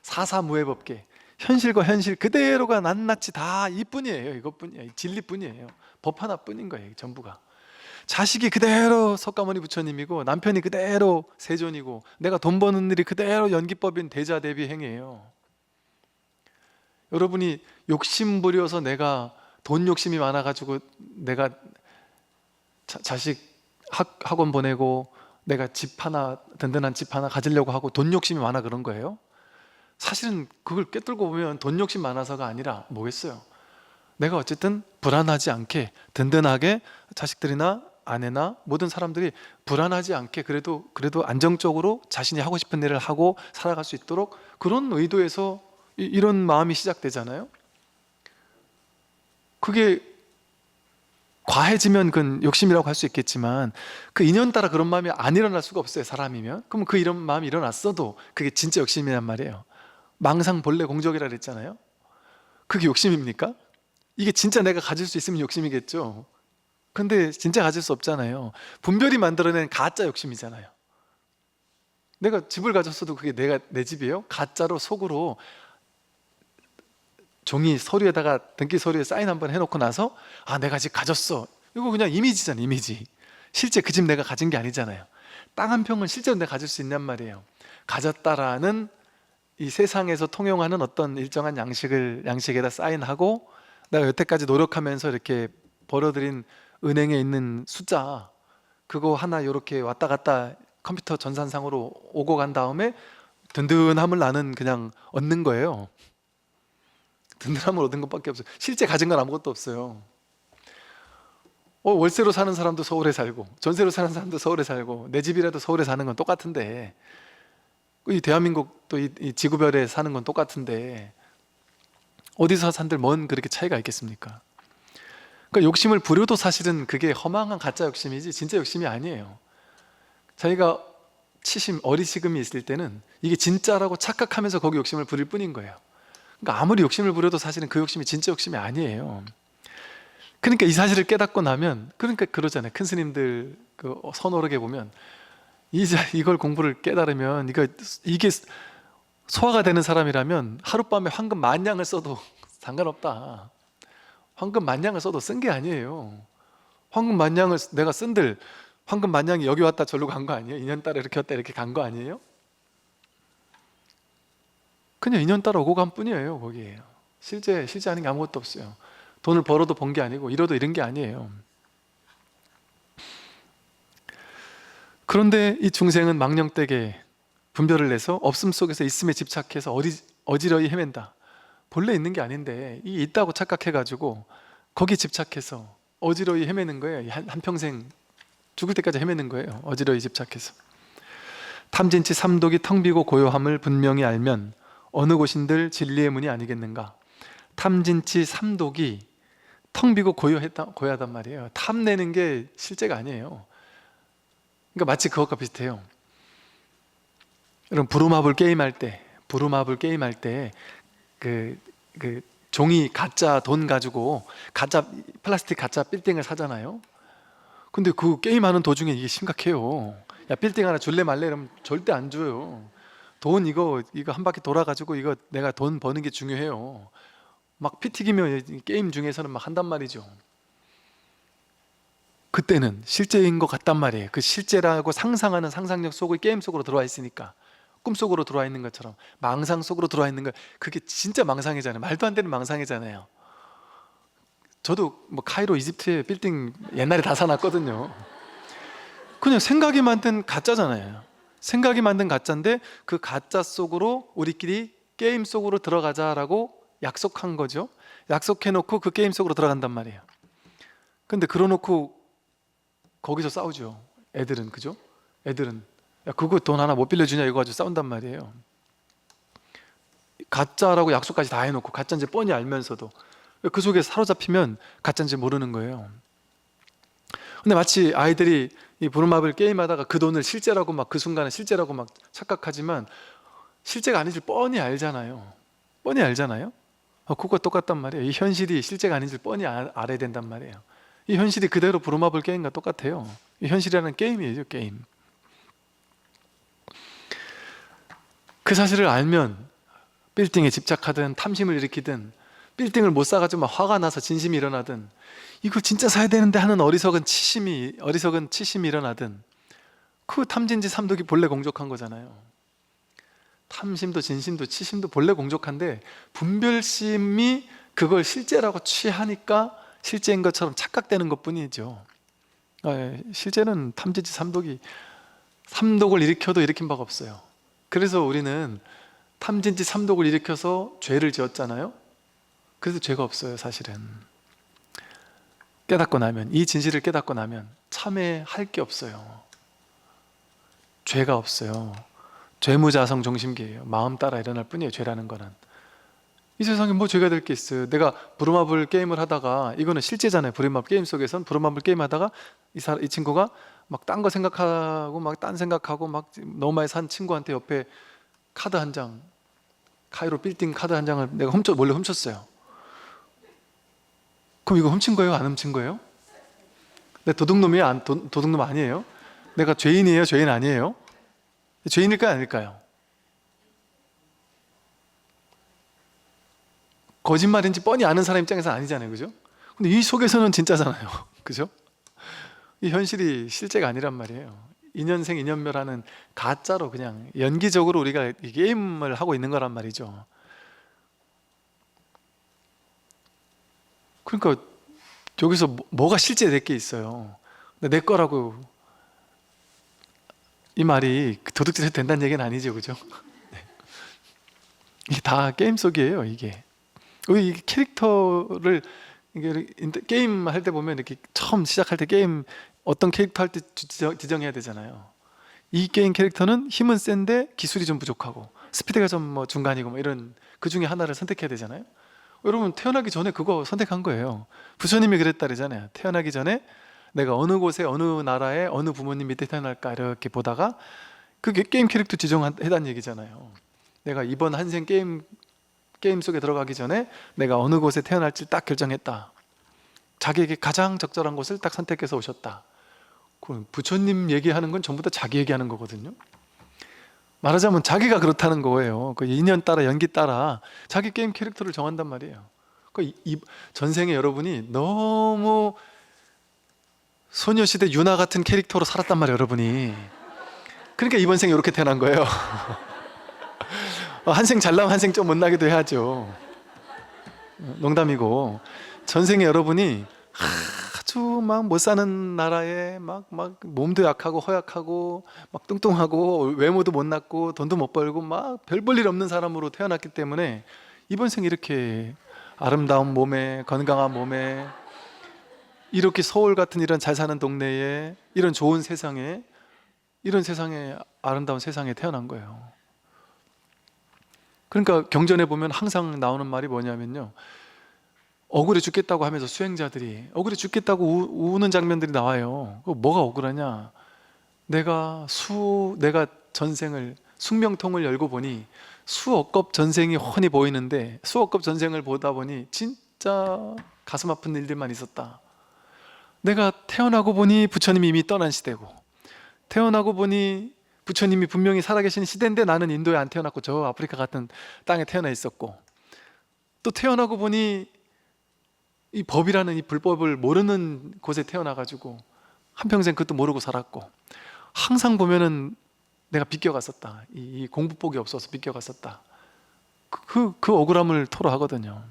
사사무해법계, 현실과 현실 그대로가 낱낱이 다 이뿐이에요. 이것뿐이에요. 진리뿐이에요. 법 하나뿐인 거예요. 전부가. 자식이 그대로 석가모니 부처님이고, 남편이 그대로 세존이고, 내가 돈 버는 일이 그대로 연기법인 대자대비 행위예요. 여러분이 욕심 부려서, 내가 돈 욕심이 많아가지고 내가 자식 학원 보내고 내가 집 하나, 든든한 집 하나 가지려고 하고 돈 욕심이 많아 그런 거예요? 사실은 그걸 꿰뚫고 보면 돈 욕심 많아서가 아니라 뭐겠어요? 내가 어쨌든 불안하지 않게, 든든하게 자식들이나 아내나 모든 사람들이 불안하지 않게 그래도 안정적으로 자신이 하고 싶은 일을 하고 살아갈 수 있도록, 그런 의도에서 이런 마음이 시작되잖아요. 그게 과해지면 그건 욕심이라고 할 수 있겠지만, 그 인연 따라 그런 마음이 안 일어날 수가 없어요. 사람이면. 그럼 그 이런 마음이 일어났어도 그게 진짜 욕심이란 말이에요. 망상 본래 공적이라 그랬잖아요. 그게 욕심입니까? 이게 진짜 내가 가질 수 있으면 욕심이겠죠. 근데 진짜 가질 수 없잖아요. 분별이 만들어낸 가짜 욕심이잖아요. 내가 집을 가졌어도 그게 내 집이에요? 가짜로, 속으로 종이 서류에다가, 등기 서류에 사인 한번 해놓고 나서 아 내가 집 가졌어, 이거 그냥 이미지잖아. 이미지. 실제 그 집 내가 가진 게 아니잖아요. 땅 한 평은 실제로 내가 가질 수 있냔 말이에요. 가졌다라는 이 세상에서 통용하는 어떤 일정한 양식에다 사인하고, 내가 여태까지 노력하면서 이렇게 벌어들인 은행에 있는 숫자, 그거 하나 이렇게 왔다 갔다 컴퓨터 전산상으로 오고 간 다음에 든든함을 나는 그냥 얻는 거예요. 든든함을 얻은 것밖에 없어요. 실제 가진 건 아무것도 없어요. 월세로 사는 사람도 서울에 살고, 전세로 사는 사람도 서울에 살고, 내 집이라도 서울에 사는 건 똑같은데, 이 대한민국 또 이 지구별에 사는 건 똑같은데 어디서 산들 뭔 그렇게 차이가 있겠습니까? 그러니까 욕심을 부려도 사실은 그게 허망한 가짜 욕심이지 진짜 욕심이 아니에요. 자기가 어리석음이 있을 때는 이게 진짜라고 착각하면서 거기 욕심을 부릴 뿐인 거예요. 그러니까 아무리 욕심을 부려도 사실은 그 욕심이 진짜 욕심이 아니에요. 그러니까 이 사실을 깨닫고 나면, 그러니까 그러잖아요. 큰 스님들 그 선호록에 보면 이걸 공부를 깨달으면 이게 소화가 되는 사람이라면 하룻밤에 황금 10,000양을 써도 상관없다. 황금 10,000양을 써도 쓴 게 아니에요. 황금 10,000양을 내가 쓴들 황금 10,000양이 여기 왔다 저리로 간 거 아니에요? 인연 따라 이렇게 왔다 이렇게 간 거 아니에요? 그냥 인연 따라 오고 간 뿐이에요. 거기에요. 실제 아닌 게 아무것도 없어요. 돈을 벌어도 번 게 아니고 잃어도 잃은 게 아니에요. 그런데 이 중생은 망령되게 분별을 내서 없음 속에서 있음에 집착해서 어지러이 헤맨다. 본래 있는 게 아닌데 이 있다고 착각해가지고 거기에 집착해서 어지러이 헤매는 거예요. 한평생 죽을 때까지 헤매는 거예요. 어지러이 집착해서. 탐진치 삼독이 텅 비고 고요함을 분명히 알면 어느 곳인들 진리의 문이 아니겠는가. 탐진치 삼독이 텅 비고 고요하단 말이에요. 탐내는 게 실제가 아니에요. 그러니까 마치 그것과 비슷해요. 여러분 부루마블 게임할 때 그 종이 가짜 돈 가지고 가짜 플라스틱 가짜 빌딩을 사잖아요. 근데 그 게임하는 도중에 이게 심각해요. 야 빌딩 하나 줄래 말래 이러면 절대 안 줘요. 돈 이거 한 바퀴 돌아가지고 이거 내가 돈 버는 게 중요해요. 막 피 튀기면 게임 중에서는 막 한단 말이죠. 그때는 실제인 것 같단 말이에요. 그 실제라고 상상하는 상상력 속의 게임 속으로 들어와 있으니까. 꿈속으로 들어와 있는 것처럼 망상 속으로 들어와 있는 거, 그게 진짜 망상이잖아요. 말도 안 되는 망상이잖아요. 저도 뭐 카이로 이집트에 빌딩 옛날에 다 사놨거든요. 그냥 생각이 만든 가짜잖아요. 생각이 만든 가짜인데 그 가짜 속으로 우리끼리 게임 속으로 들어가자라고 약속한 거죠. 약속해놓고 그 게임 속으로 들어간단 말이에요. 근데 그러놓고 거기서 싸우죠. 애들은, 그죠? 애들은 야 그거 돈 하나 못 빌려주냐 이거 가지고 싸운단 말이에요. 가짜라고 약속까지 다 해놓고 가짜인지 뻔히 알면서도 그 속에 사로잡히면 가짜인지 모르는 거예요. 근데 마치 아이들이 이 부루마블 게임하다가 그 돈을 실제라고 막 그 순간에 실제라고 막 착각하지만 실제가 아닌 줄 뻔히 알잖아요. 뻔히 알잖아요. 그거 똑같단 말이에요. 이 현실이 실제가 아닌 줄 뻔히 알아야 된단 말이에요. 이 현실이 그대로 부루마블 게임과 똑같아요. 이 현실이라는 게임이에요. 게임. 그 사실을 알면 빌딩에 집착하든 탐심을 일으키든 빌딩을 못 사가지고 막 화가 나서 진심이 일어나든 이거 진짜 사야 되는데 하는 어리석은 치심이 일어나든 그 탐진지 삼독이 본래 공족한 거잖아요. 탐심도 진심도 치심도 본래 공족한데 분별심이 그걸 실제라고 취하니까 실제인 것처럼 착각되는 것뿐이죠. 실제는 탐진지 삼독을 일으켜도 일으킨 바가 없어요. 그래서 우리는 탐진치 삼독을 일으켜서 죄를 지었잖아요. 그래서 죄가 없어요. 사실은 깨닫고 나면, 이 진실을 깨닫고 나면 참회할 게 없어요. 죄가 없어요. 죄무자성 종심계예요. 마음 따라 일어날 뿐이에요. 죄라는 거는. 이 세상에 뭐 죄가 될 게 있어요. 내가 부루마블 게임을 하다가, 이거는 실제잖아요. 부루마블 게임 속에선 부루마블 게임 하다가 이 친구가 막 딴 거 생각하고 막 딴 생각하고 막 너무 많이 산 친구한테 옆에 카드 한 장, 카이로 빌딩 카드 한 장을 내가 몰래 훔쳤어요. 그럼 이거 훔친 거예요? 안 훔친 거예요? 내가 도둑놈이에요? 도둑놈 아니에요? 내가 죄인이에요? 죄인 아니에요? 죄인일까요? 아닐까요? 거짓말인지 뻔히 아는 사람 입장에서는 아니잖아요. 그죠? 근데 이 속에서는 진짜잖아요. 그죠? 이 현실이 실제가 아니란 말이에요. 인연생 인연멸하는 가짜로 그냥 연기적으로 우리가 이 게임을 하고 있는 거란 말이죠. 그러니까 여기서 뭐가 실제 내 게 있어요. 근데 내 거라고 이 말이 도둑질 해도 된다는 얘기는 아니죠. 그죠? 네. 이게 다 게임 속이에요. 이게 캐릭터를 게임 할 때 보면 이렇게 처음 시작할 때 게임 어떤 캐릭터 할 때 지정해야 되잖아요. 이 게임 캐릭터는 힘은 센데 기술이 좀 부족하고 스피드가 좀 뭐 중간이고 뭐 이런 그 중에 하나를 선택해야 되잖아요. 여러분 태어나기 전에 그거 선택한 거예요. 부처님이 그랬다 그러잖아요. 태어나기 전에 내가 어느 곳에 어느 나라에 어느 부모님 밑에 태어날까 이렇게 보다가 그게 게임 캐릭터 지정했다는 얘기잖아요. 내가 이번 한생 게임 속에 들어가기 전에 내가 어느 곳에 태어날지 딱 결정했다. 자기에게 가장 적절한 곳을 딱 선택해서 오셨다. 그럼 부처님 얘기하는 건 전부 다 자기 얘기하는 거거든요. 말하자면 자기가 그렇다는 거예요. 그 인연 따라 연기 따라 자기 게임 캐릭터를 정한단 말이에요. 이 전생에 여러분이 너무 소녀시대 유나 같은 캐릭터로 살았단 말이에요, 여러분이. 그러니까 이번 생에 이렇게 태어난 거예요. 한생 잘 나면 한생 좀 못나기도 해야죠. 농담이고, 전생에 여러분이 아주 막 못 사는 나라에 막 몸도 약하고 허약하고 막 뚱뚱하고 외모도 못났고 돈도 못 벌고 막 별 볼 일 없는 사람으로 태어났기 때문에 이번 생 이렇게 아름다운 몸에 건강한 몸에 이렇게 서울 같은 이런 잘 사는 동네에 이런 좋은 세상에 이런 세상에 아름다운 세상에 태어난 거예요. 그러니까 경전에 보면 항상 나오는 말이 뭐냐면요, 억울해 죽겠다고 하면서 수행자들이 억울해 죽겠다고 우는 장면들이 나와요. 뭐가 억울하냐? 내가 전생을 숙명통을 열고 보니 수억 겁 전생이 훤히 보이는데 수억 겁 전생을 보다 보니 진짜 가슴 아픈 일들만 있었다. 내가 태어나고 보니 부처님이 이미 떠난 시대고, 태어나고 보니 부처님이 분명히 살아계신 시대인데 나는 인도에 안 태어났고 저 아프리카 같은 땅에 태어나 있었고, 또 태어나고 보니 이 법이라는 이 불법을 모르는 곳에 태어나가지고 한평생 그것도 모르고 살았고, 항상 보면은 내가 비껴갔었다. 이 공부복이 없어서 비껴갔었다. 그 억울함을 토로하거든요.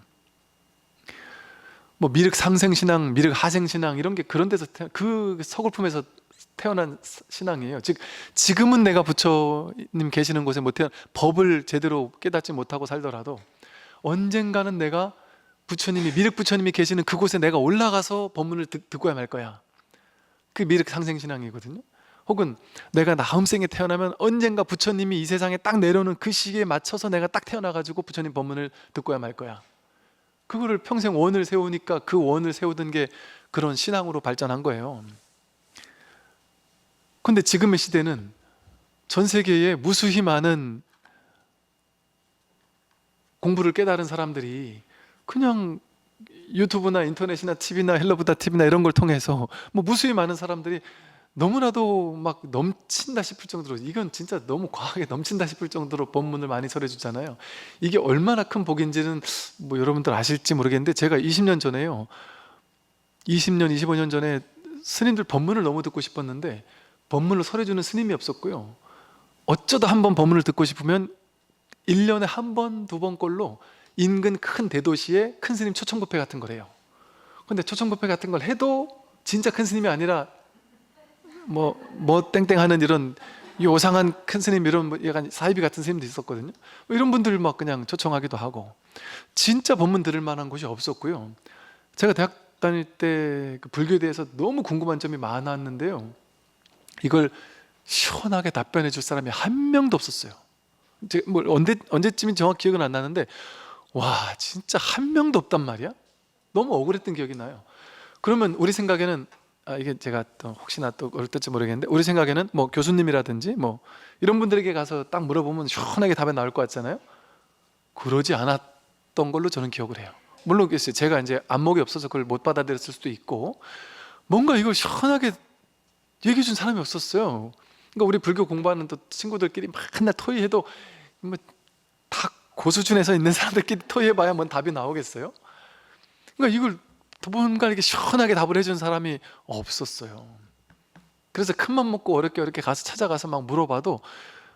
뭐 미륵 상생신앙, 미륵 하생신앙 이런 게 그런 데서 그 서글픔에서 태어난 신앙이에요. 즉 지금은 내가 부처님 계시는 곳에 못 태어난, 법을 제대로 깨닫지 못하고 살더라도 언젠가는 내가 부처님이, 미륵 부처님이 계시는 그곳에 내가 올라가서 법문을 듣고야 말 거야. 그 미륵 상생신앙이거든요. 혹은 내가 나음생에 태어나면 언젠가 부처님이 이 세상에 딱 내려오는 그 시기에 맞춰서 내가 딱 태어나가지고 부처님 법문을 듣고야 말 거야. 그거를 평생 원을 세우니까 그 원을 세우던 게 그런 신앙으로 발전한 거예요. 근데 지금의 시대는 전 세계에 무수히 많은 공부를 깨달은 사람들이 그냥 유튜브나 인터넷이나 TV나 헬로부다 TV나 이런 걸 통해서 뭐 무수히 많은 사람들이 너무나도 막 넘친다 싶을 정도로, 이건 진짜 너무 과하게 넘친다 싶을 정도로 법문을 많이 설해 주잖아요. 이게 얼마나 큰 복인지는 뭐 여러분들 아실지 모르겠는데, 제가 20년 전에요, 20년, 25년 전에 스님들 법문을 너무 듣고 싶었는데 법문을 설해 주는 스님이 없었고요. 어쩌다 한번 법문을 듣고 싶으면 1년에 한 번, 두 번 꼴로 인근 큰 대도시에 큰 스님 초청법회 같은 걸 해요. 근데 초청법회 같은 걸 해도 진짜 큰 스님이 아니라 뭐 땡땡 하는 이런 요상한 큰 스님, 이런 뭐 약간 사이비 같은 스님도 있었거든요. 이런 분들 막 그냥 초청하기도 하고, 진짜 법문 들을 만한 곳이 없었고요. 제가 대학 다닐 때 그 불교에 대해서 너무 궁금한 점이 많았는데요, 이걸 시원하게 답변해 줄 사람이 한 명도 없었어요. 제가 뭐 언제쯤인지 정확히 기억은 안 나는데, 와 진짜 한 명도 없단 말이야. 너무 억울했던 기억이 나요. 그러면 우리 생각에는, 이게 제가 또 혹시나 또 어떨지 모르겠는데, 우리 생각에는 뭐 교수님이라든지 뭐 이런 분들에게 가서 딱 물어보면 시원하게 답이 나올 것 같잖아요. 그러지 않았던 걸로 저는 기억을 해요. 물론 제가 이제 안목이 없어서 그걸 못 받아들였을 수도 있고, 뭔가 이걸 시원하게 얘기해 준 사람이 없었어요. 그러니까 우리 불교 공부하는 또 친구들끼리 맨날 토의해도 뭐 다 고수준에서 있는 사람들끼리 토의해봐야 뭔 답이 나오겠어요? 그러니까 이걸 뭔가 이렇게 시원하게 답을 해준 사람이 없었어요. 그래서 큰맘 먹고 어렵게 가서 찾아가서 막 물어봐도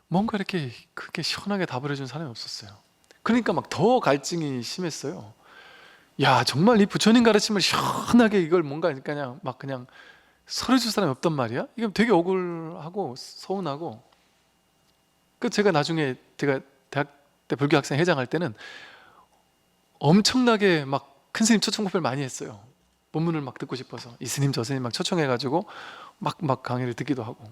뭔가 이렇게 크게 시원하게 답을 해준 사람이 없었어요. 그러니까 막 더 갈증이 심했어요. 야 정말 이 부처님 가르침을 시원하게 이걸 뭔가 그냥 설해줄 사람이 없단 말이야? 이게 되게 억울하고 서운하고. 그 제가 나중에 제가 대학 때 불교 학생 회장할 때는 엄청나게 막 큰 스님 초청법회를 많이 했어요. 본문을 막 듣고 싶어서 이 스님 저 스님 막 초청해가지고 막 강의를 듣기도 하고.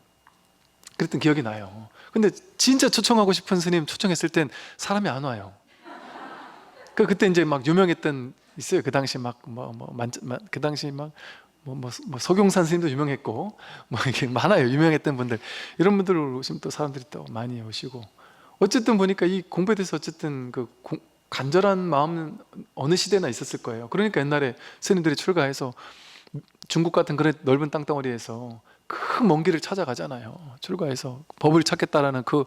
그랬던 기억이 나요. 근데 진짜 초청하고 싶은 스님 초청했을 땐 사람이 안 와요. 그때 이제 막 유명했던 있어요. 그 당시 그 당시 서경산 스님도 유명했고 이게 많아요. 유명했던 분들, 이런 분들 오시면 또 사람들이 또 많이 오시고, 어쨌든 보니까 이 공부에 대해서 어쨌든 간절한 마음은 어느 시대나 있었을 거예요. 그러니까 옛날에 스님들이 출가해서 중국 같은 그런 넓은 땅덩어리에서 그 먼 길을 찾아가잖아요. 출가해서 법을 찾겠다라는 그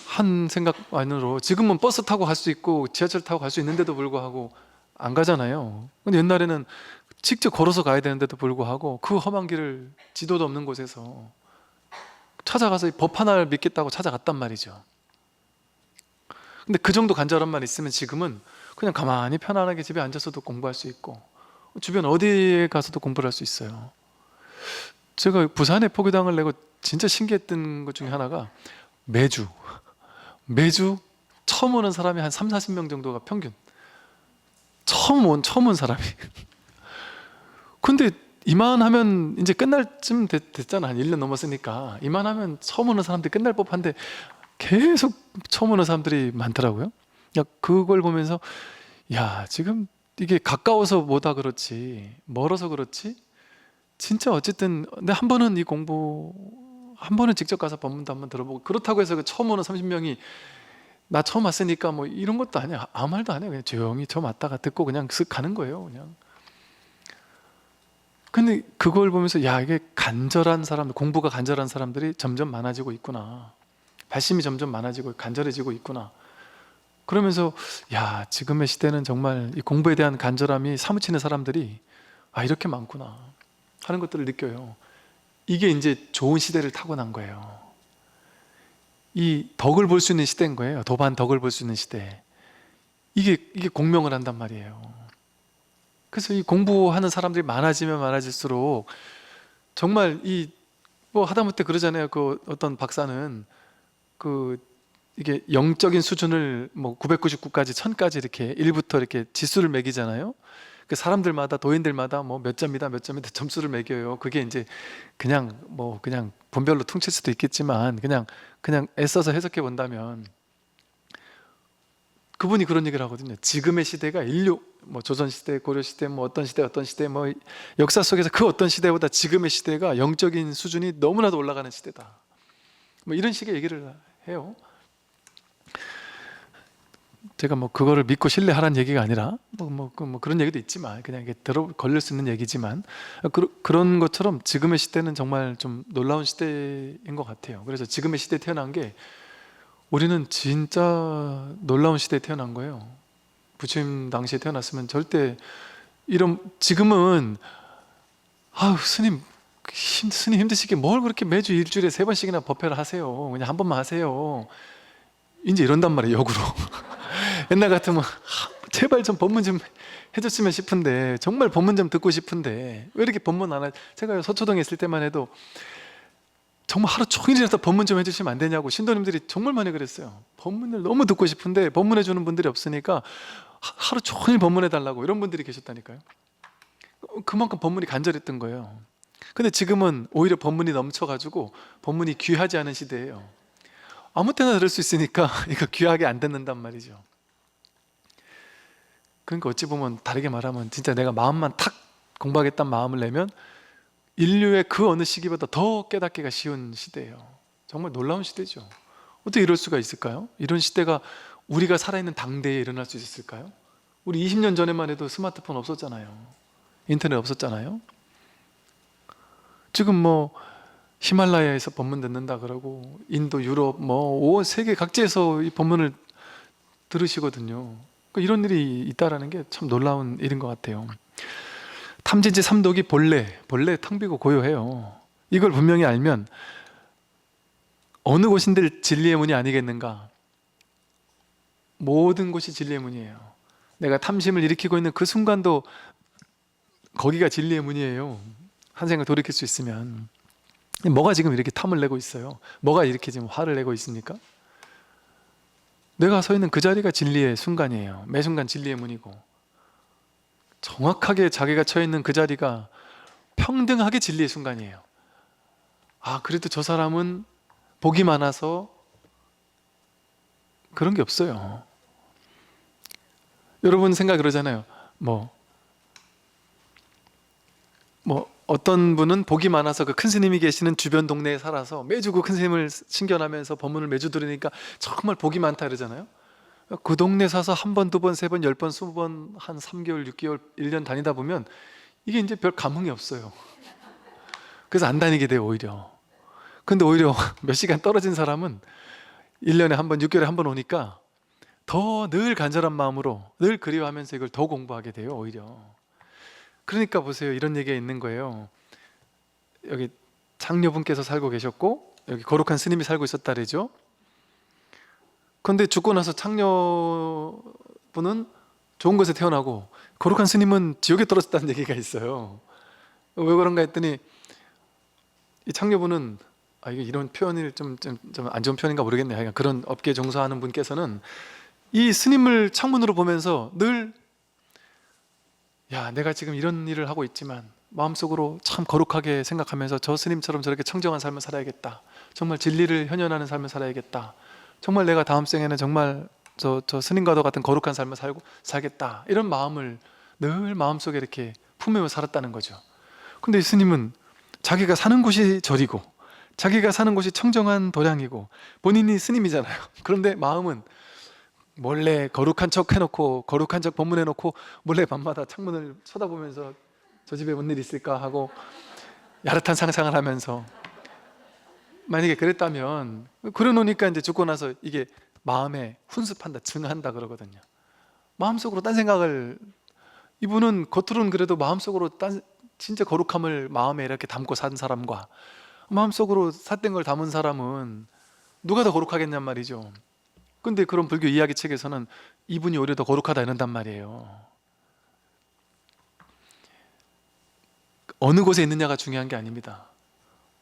한 생각만으로 지금은 버스 타고 갈 수 있고 지하철 타고 갈 수 있는데도 불구하고 안 가잖아요. 근데 옛날에는 직접 걸어서 가야 되는데도 불구하고 그 험한 길을 지도도 없는 곳에서 찾아가서 법 하나를 믿겠다고 찾아갔단 말이죠. 근데 그 정도 간절함만 있으면 지금은 그냥 가만히 편안하게 집에 앉아서도 공부할 수 있고 주변 어디에 가서도 공부를 할 수 있어요. 제가 부산에 포교당을 내고 진짜 신기했던 것 중에 하나가 매주 처음 오는 사람이 한 30-40명 정도가 평균 처음 온 사람이 근데 이만하면 이제 끝날 쯤 됐잖아. 한 1년 넘었으니까 이만하면 처음 오는 사람들이 끝날 법한데 계속 처음 오는 사람들이 많더라고요. 그걸 보면서 야, 지금 이게 가까워서 뭐다 그렇지 멀어서 그렇지 진짜 어쨌든 근데 한 번은 이 공부 한 번은 직접 가서 법문도 한번 들어보고, 그렇다고 해서 그 처음 오는 30명이 나 처음 왔으니까 뭐 이런 것도 아니야. 아무 말도 안 해요. 그냥 조용히 처음 왔다가 듣고 그냥 쓱 가는 거예요. 그냥. 근데 그걸 보면서 야, 이게 간절한 사람들, 공부가 간절한 사람들이 점점 많아지고 있구나. 발심이 점점 많아지고 간절해지고 있구나. 그러면서 야, 지금의 시대는 정말 이 공부에 대한 간절함이 사무치는 사람들이 이렇게 많구나 하는 것들을 느껴요. 이게 이제 좋은 시대를 타고난 거예요. 이 덕을 볼 수 있는 시대인 거예요. 도반 덕을 볼 수 있는 시대. 이게 공명을 한단 말이에요. 그래서 이 공부하는 사람들이 많아지면 많아질수록 정말 하다못해 그러잖아요. 어떤 박사는 이게 영적인 수준을 999까지 1000까지 이렇게 1부터 이렇게 지수를 매기잖아요. 그 사람들마다 도인들마다 몇 점이다 점수를 매겨요. 그게 이제 그냥 분별로 퉁칠 수도 있겠지만 그냥 애써서 해석해 본다면 그분이 그런 얘기를 하거든요. 지금의 시대가 인류 조선시대, 고려시대, 어떤 시대 역사 속에서 그 어떤 시대보다 지금의 시대가 영적인 수준이 너무나도 올라가는 시대다. 이런 식의 얘기를 해요. 제가 그거를 믿고 신뢰하라는 얘기가 아니라 그런 얘기도 있지만 그냥 이게 걸릴 수 있는 얘기지만 그런 것처럼 지금의 시대는 정말 좀 놀라운 시대인 것 같아요. 그래서 지금의 시대에 태어난 게 우리는 진짜 놀라운 시대에 태어난 거예요. 부처님 당시에 태어났으면 절대 지금은 스님 힘드시게 뭘 그렇게 매주 일주일에 3번씩이나 법회를 하세요. 그냥 한 번만 하세요. 이제 이런단 말이에요. 역으로. 옛날 같으면 제발 좀 법문 좀 해줬으면 싶은데, 정말 법문 좀 듣고 싶은데 왜 이렇게 법문 안 제가 서초동에 있을 때만 해도 정말 하루 종일이라도 법문 좀 해주시면 안 되냐고 신도님들이 정말 많이 그랬어요. 법문을 너무 듣고 싶은데 법문해 주는 분들이 없으니까 하루 종일 법문해 달라고 이런 분들이 계셨다니까요. 그만큼 법문이 간절했던 거예요. 근데 지금은 오히려 법문이 넘쳐가지고 법문이 귀하지 않은 시대예요. 아무 때나 들을 수 있으니까 이거 귀하게 안 듣는단 말이죠. 그러니까 어찌 보면 다르게 말하면 진짜 내가 마음만 탁 공부하겠다는 마음을 내면 인류의 그 어느 시기보다 더 깨닫기가 쉬운 시대예요. 정말 놀라운 시대죠. 어떻게 이럴 수가 있을까요? 이런 시대가 우리가 살아있는 당대에 일어날 수 있을까요? 우리 20년 전에만 해도 스마트폰 없었잖아요. 인터넷 없었잖아요. 지금 히말라야에서 법문 듣는다 그러고 인도, 유럽, 온 세계 각지에서 이 법문을 들으시거든요. 그러니까 이런 일이 있다라는 게 참 놀라운 일인 것 같아요. 탐진치 삼독이 본래 텅비고 고요해요. 이걸 분명히 알면 어느 곳인들 진리의 문이 아니겠는가? 모든 곳이 진리의 문이에요. 내가 탐심을 일으키고 있는 그 순간도 거기가 진리의 문이에요. 한 생각 돌이킬 수 있으면. 뭐가 지금 이렇게 탐을 내고 있어요? 뭐가 이렇게 지금 화를 내고 있습니까? 내가 서 있는 그 자리가 진리의 순간이에요. 매 순간 진리의 문이고, 정확하게 자기가 처해 있는 그 자리가 평등하게 진리의 순간이에요. 그래도 저 사람은 복이 많아서 그런 게 없어요. 여러분 생각 그러잖아요. 어떤 분은 복이 많아서 그 큰 스님이 계시는 주변 동네에 살아서 매주 그 큰 스님을 신견하면서 법문을 매주 들으니까 정말 복이 많다 그러잖아요. 그 동네 사서 한 번, 두 번, 세 번, 10번, 20번 한 3개월, 6개월, 1년 다니다 보면 이게 이제 별 감흥이 없어요. 그래서 안 다니게 돼요, 오히려. 근데 오히려 몇 시간 떨어진 사람은 1년에 한 번, 6개월에 한 번 오니까 더 늘 간절한 마음으로 늘 그리워하면서 이걸 더 공부하게 돼요, 오히려. 그러니까 보세요, 이런 얘기가 있는 거예요. 여기 장녀분께서 살고 계셨고 여기 거룩한 스님이 살고 있었다 그러죠. 그런데 죽고 나서 창녀분은 좋은 곳에 태어나고 거룩한 스님은 지옥에 떨어졌다는 얘기가 있어요. 왜 그런가 했더니 이 창녀분은 이게 이런 표현이 좀 안 좋은 표현인가 모르겠네요. 그런 업계에 종사하는 분께서는 이 스님을 창문으로 보면서 늘 내가 지금 이런 일을 하고 있지만 마음속으로 참 거룩하게 생각하면서 저 스님처럼 저렇게 청정한 삶을 살아야겠다, 정말 진리를 현현하는 삶을 살아야겠다, 정말 내가 다음 생에는 정말 저 스님과도 같은 거룩한 삶을 살겠다, 이런 마음을 늘 마음속에 이렇게 품으며 살았다는 거죠. 근데 이 스님은 자기가 사는 곳이 절이고 자기가 사는 곳이 청정한 도량이고 본인이 스님이잖아요. 그런데 마음은 몰래 거룩한 척 해놓고 거룩한 척 법문해놓고 몰래 밤마다 창문을 쳐다보면서 저 집에 뭔 일 있을까 하고 야릇한 상상을 하면서, 만약에 그랬다면, 그래 놓으니까 이제 죽고 나서 이게 마음에 훈습한다, 증한다 그러거든요. 마음속으로 딴 생각을, 이분은 겉으로는 그래도 마음속으로 진짜 거룩함을 마음에 이렇게 담고 산 사람과 마음속으로 삿된 걸 담은 사람은 누가 더 거룩하겠냔 말이죠. 근데 그런 불교 이야기 책에서는 이분이 오히려 더 거룩하다 이런단 말이에요. 어느 곳에 있느냐가 중요한 게 아닙니다.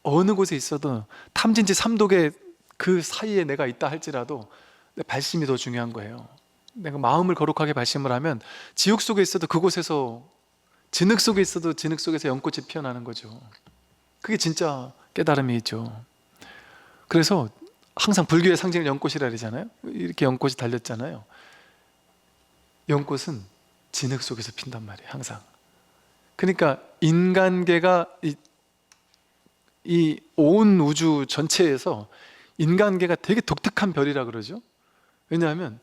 어느 곳에 있어도 탐진치 삼독의 그 사이에 내가 있다 할지라도 내 발심이 더 중요한 거예요. 내가 마음을 거룩하게 발심을 하면 지옥 속에 있어도 그곳에서, 진흙 속에 있어도 진흙 속에서 연꽃이 피어나는 거죠. 그게 진짜 깨달음이죠. 그래서 항상 불교의 상징을 연꽃이라 그러잖아요. 이렇게 연꽃이 달렸잖아요. 연꽃은 진흙 속에서 핀단 말이에요, 항상. 그러니까 인간계가 이 온 우주 전체에서 인간계가 되게 독특한 별이라 그러죠. 왜냐하면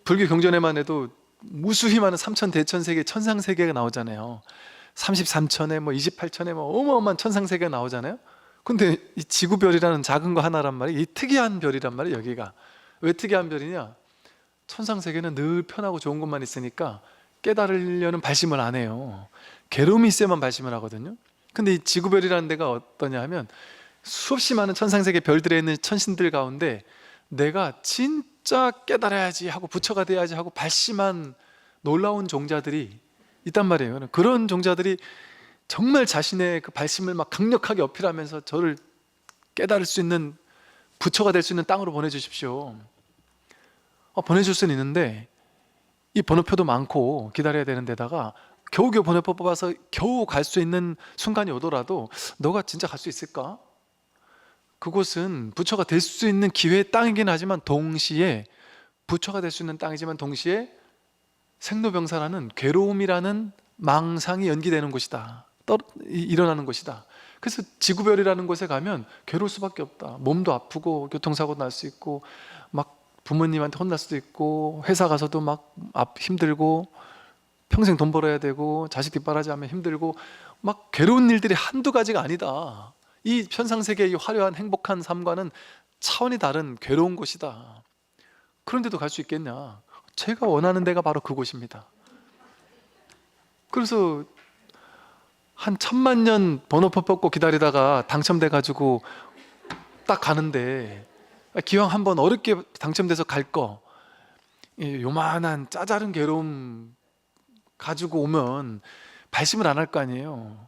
불교 경전에만 해도 무수히 많은 삼천대천세계 천상세계가 나오잖아요. 33천에 28천에 어마어마한 천상세계가 나오잖아요. 근데 이 지구별이라는 작은 거 하나란 말이에요. 이 특이한 별이란 말이에요, 여기가. 왜 특이한 별이냐? 천상세계는 늘 편하고 좋은 것만 있으니까 깨달으려는 발심을 안 해요. 괴로움이 있어야만 발심을 하거든요. 근데 이 지구별이라는 데가 어떠냐 하면 수없이 많은 천상세계 별들에 있는 천신들 가운데 내가 진짜 깨달아야지 하고 부처가 돼야지 하고 발심한 놀라운 종자들이 있단 말이에요. 그런 종자들이 정말 자신의 그 발심을 막 강력하게 어필하면서 저를 깨달을 수 있는, 부처가 될 수 있는 땅으로 보내주십시오. 보내줄 수는 있는데 이 번호표도 많고 기다려야 되는 데다가 겨우겨우 번호표 뽑아서 겨우 갈 수 있는 순간이 오더라도 너가 진짜 갈 수 있을까? 그곳은 부처가 될 수 있는 기회의 땅이긴 하지만 동시에 부처가 될 수 있는 땅이지만 동시에 생로병사라는 괴로움이라는 망상이 연기되는 곳이다, 일어나는 곳이다. 그래서 지구별이라는 곳에 가면 괴로울 수밖에 없다. 몸도 아프고 교통사고 날 수 있고 막 부모님한테 혼날 수도 있고 회사 가서도 막 힘들고 평생 돈 벌어야 되고 자식 뒷바라지하면 힘들고 막 괴로운 일들이 한두 가지가 아니다. 이 천상세계의 화려한 행복한 삶과는 차원이 다른 괴로운 곳이다. 그런데도 갈 수 있겠냐? 제가 원하는 데가 바로 그곳입니다. 그래서 한 1000만 년 번호표 뽑고 기다리다가 당첨돼 가지고 딱 가는데, 기왕 한번 어렵게 당첨돼서 갈 거, 요만한 짜잘한 괴로움 가지고 오면 발심을 안 할 거 아니에요.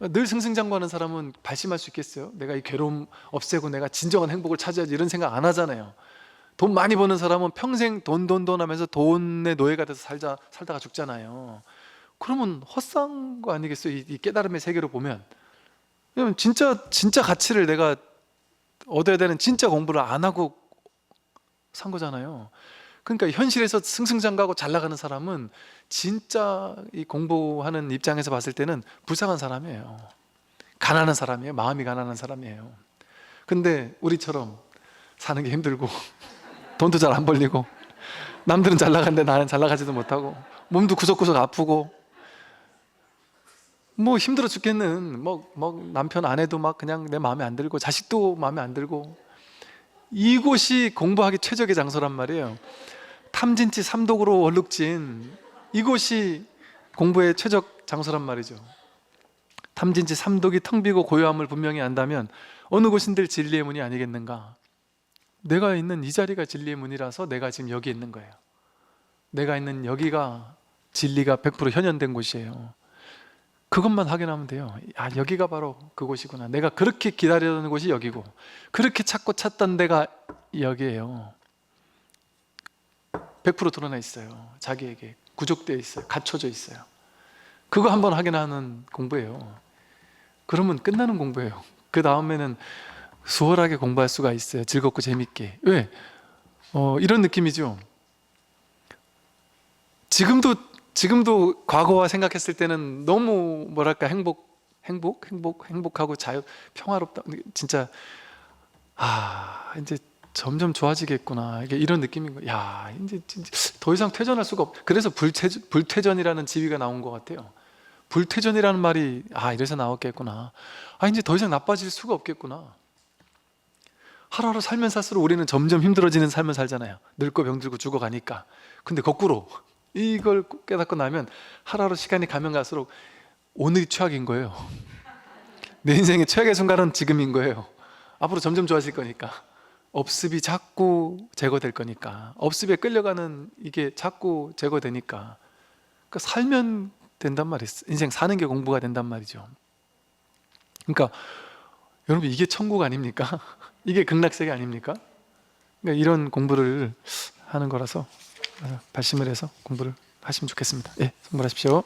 늘 승승장구하는 사람은 발심할 수 있겠어요? 내가 이 괴로움 없애고 내가 진정한 행복을 찾아야지, 이런 생각 안 하잖아요. 돈 많이 버는 사람은 평생 돈 하면서 돈의 노예가 돼서 살다가 죽잖아요. 그러면 헛산 거 아니겠어요? 이 깨달음의 세계로 보면. 왜냐면 진짜 가치를 내가 얻어야 되는 진짜 공부를 안 하고 산 거잖아요. 그러니까 현실에서 승승장구하고 잘 나가는 사람은 진짜 이 공부하는 입장에서 봤을 때는 불쌍한 사람이에요. 가난한 사람이에요. 마음이 가난한 사람이에요. 근데 우리처럼 사는 게 힘들고 돈도 잘 안 벌리고 남들은 잘 나가는데 나는 잘 나가지도 못하고 몸도 구석구석 아프고 뭐 힘들어 죽겠는 뭐 남편 아내도 막 그냥 내 마음에 안 들고 자식도 마음에 안 들고 이곳이 공부하기 최적의 장소란 말이에요. 탐진치 삼독으로 월룩진 이곳이 공부의 최적 장소란 말이죠. 탐진치 삼독이 텅 비고 고요함을 분명히 안다면 어느 곳인들 진리의 문이 아니겠는가. 내가 있는 이 자리가 진리의 문이라서 내가 지금 여기 있는 거예요. 내가 있는 여기가 진리가 100% 현현된 곳이에요. 그것만 확인하면 돼요. 아, 여기가 바로 그곳이구나. 내가 그렇게 기다리던 곳이 여기고 그렇게 찾고 찾던 데가 여기예요. 100% 드러나 있어요. 자기에게 구족되어 있어요. 갖춰져 있어요. 그거 한번 확인하는 공부예요. 그러면 끝나는 공부예요. 그 다음에는 수월하게 공부할 수가 있어요. 즐겁고 재밌게. 왜? 이런 느낌이죠. 지금도 과거와 생각했을 때는 너무 뭐랄까 행복하고 평화롭다. 진짜 이제 점점 좋아지겠구나. 이게 이런 느낌인 거예요. 야, 이제 더 이상 퇴전할 수가 그래서 불퇴전이라는 지위가 나온 것 같아요. 불퇴전이라는 말이 이래서 나왔겠구나. 이제 더 이상 나빠질 수가 없겠구나. 하루하루 살면 살수록 우리는 점점 힘들어지는 삶을 살잖아요. 늙고 병들고 죽어가니까. 근데 거꾸로 이걸 깨닫고 나면 하루하루 시간이 가면 갈수록 오늘이 최악인 거예요. 내 인생의 최악의 순간은 지금인 거예요. 앞으로 점점 좋아질 거니까. 업습이 자꾸 제거될 거니까. 업습에 끌려가는 이게 자꾸 제거되니까. 그러니까 살면 된단 말이에요. 인생 사는 게 공부가 된단 말이죠. 그러니까 여러분, 이게 천국 아닙니까? 이게 극락세계 아닙니까? 그러니까 이런 공부를 하는 거라서 발심을 해서 공부를 하시면 좋겠습니다. 예, 성불하십시오.